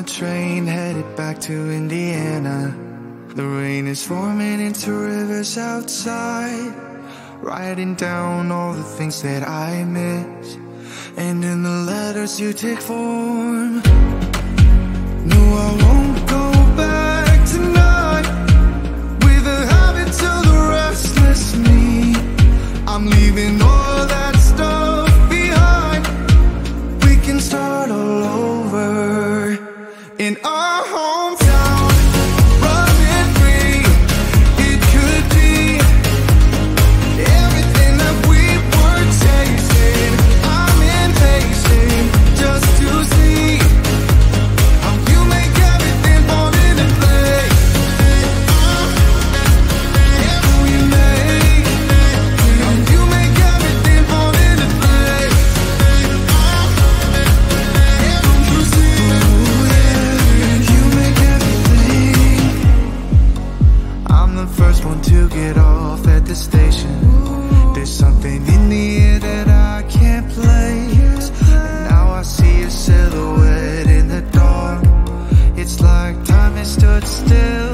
the train headed back to Indiana. The rain is forming into rivers outside, writing down all the things that I miss, and in the letters you take form. No, I won't go back tonight with the habits of the restless me. I'm leaving all that stuff behind. We can start all over in our hometown. Running free, it could be everything that we were chasing. I'm impatient just to see how you make everything fall into place. How you make everything fall into place. You make everything. I'm the first one to get off at the station. There's something in the air that I can't place, and now I see a silhouette in the dark. It's like time has stood still.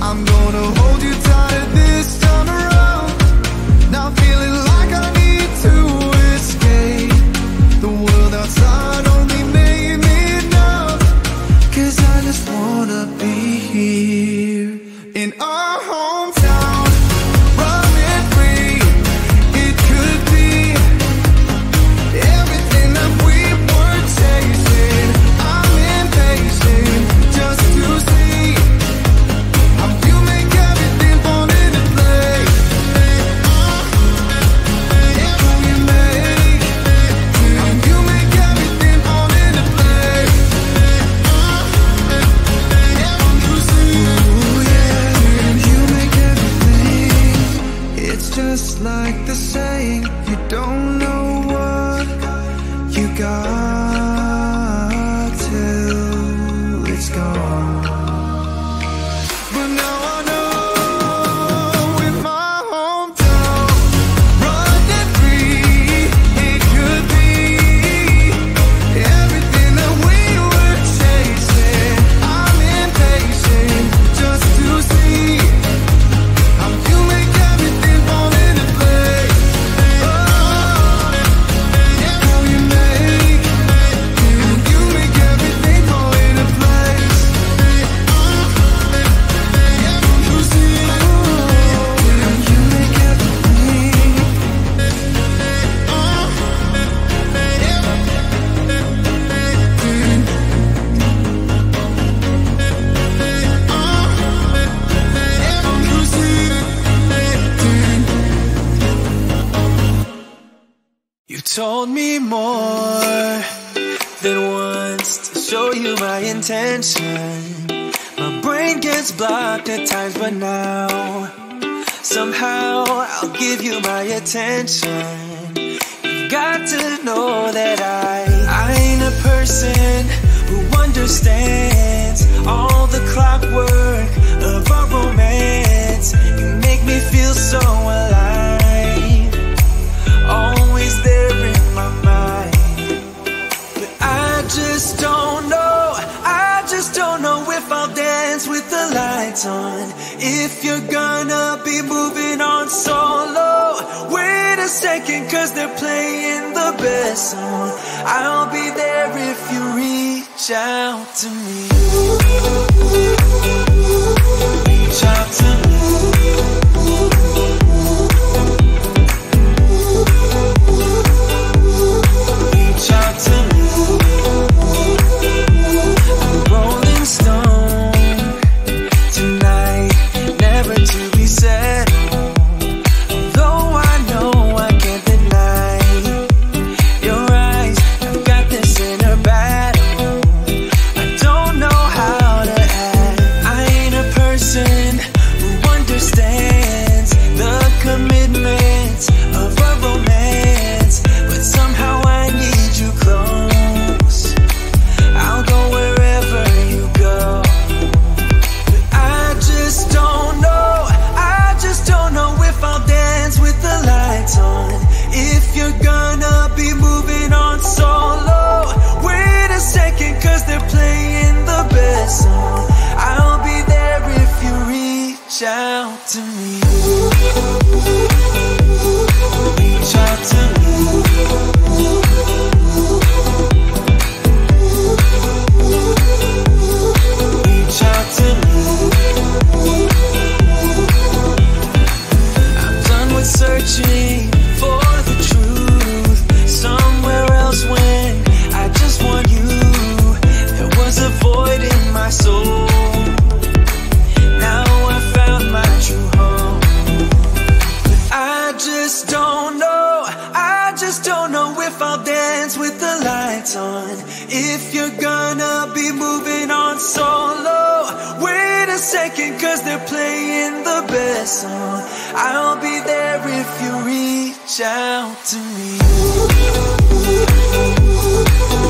I'm gonna hold you tight this time around. Now feeling like I need to escape. The world outside only made me numb, 'cause I just wanna be here in our hometown. Running free, it could be everything that we were chasing. I'm impatient just to see how you make everything fall into place. How you make everything fall into place. Ooh, yeah, you make everything. It's just like the saying, you don't know what you got till it's gone. But now I know in my hometown, running free, it could be everything that we were chasing. I'm impatient just to see how you make everything fall into place. How you make everything fall into place. You make everything. You told me more than once to show you my intention. My brain gets blocked at times, but now somehow I'll give you my attention. You've got to know that I ain't a person who understands all the clockwork of our romance. You make me feel so alive, always there in my mind. But I just don't know if I'll dance with the lights on. If you're gonna be moving on solo, wait a second, 'cause they're playing the best song. I'll be there if you reach out to me. Reach out to me. Reach out to me. I'm a rolling stone tonight, never to be settled. Though I know I can't deny your eyes, I've got this inner battle. I don't know how to act. I out to me. Reach out to me. Reach out to me. I'm done with searching for the truth somewhere else when I just want you. There was a void in my soul. Now I found my true home. But I just don't know. I just don't know if I'll dance with the lights on. If you're gonna be moving on solo, wait a second, 'cause they're playing the best song. I'll be there if you reach out to me.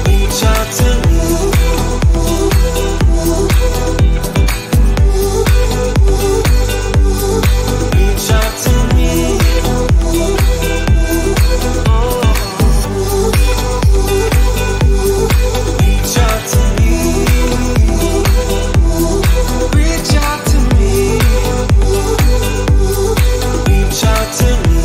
Reach out to me. Reach out to me. Oh. Reach out to me. Reach out to me. Reach out to me.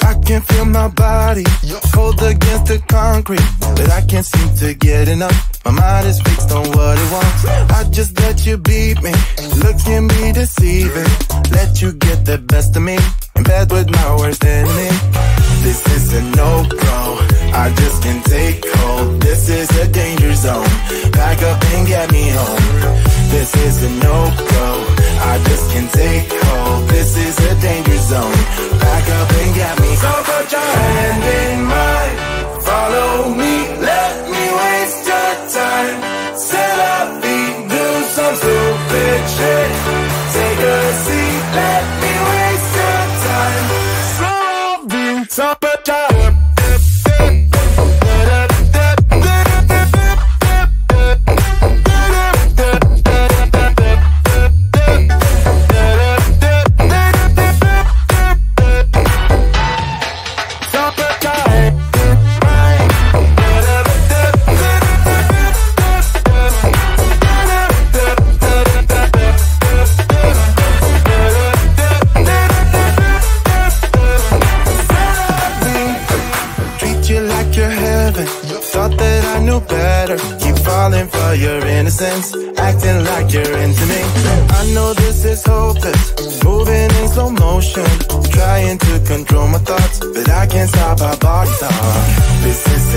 I can feel my body cold against the concrete, but I can't seem to get enough. My mind is fixed on what it wants. I just let you beat me, look at me deceiving. Let you get the best of me, in bed with my worst enemy. This is a no-go, I just can't take hold. This is a danger zone, back up and get me home. This is a no-go, I just can't take hold. This is a danger zone, back up and get me. So put your hand in mine, follow me, let me waste your time. Set up feet, do some stupid shit. Take a seat, let me waste your time. Slowly, so put your for your innocence, acting like you're into me. I know this is hopeless, moving in slow motion, trying to control my thoughts, but I can't stop our body talk. This is